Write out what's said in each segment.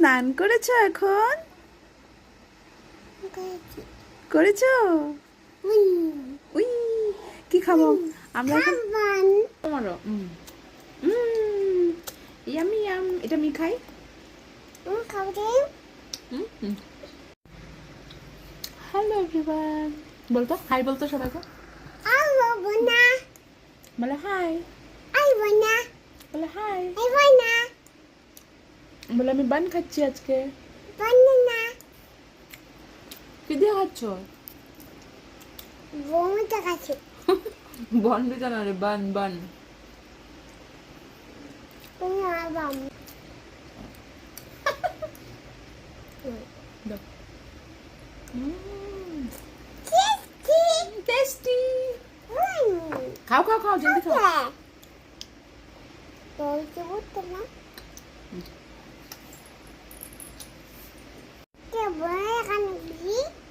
স্নান করেছো এখন? করেছো? উই, কি খাবো আমরা এখন? তোমারও ইয়ামি ইয়াম। এটা আমি খাই। হ্যালো এভরিওয়ান, বলতো হাই, বলতো সবাইকে। বলে হাই, বলে হাই, বলে আমি বান খাচ্ছি আজকে। কি দিয়ে খাচ্ছ? বন দিতে না রে, বান বান। টেস্টি। খাও খাও খাও, জলদি খাও।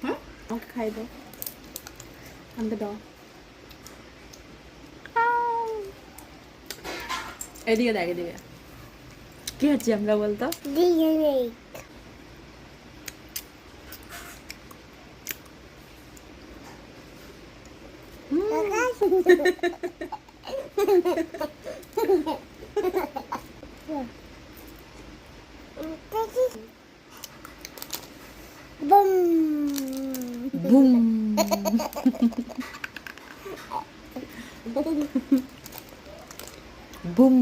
হ্যাঁ, আমাকে খাই দাও, আমাকে দাও। এদিকে দেখ, এদিকে কি হচ্ছে আমরা বলতো? Boom boom.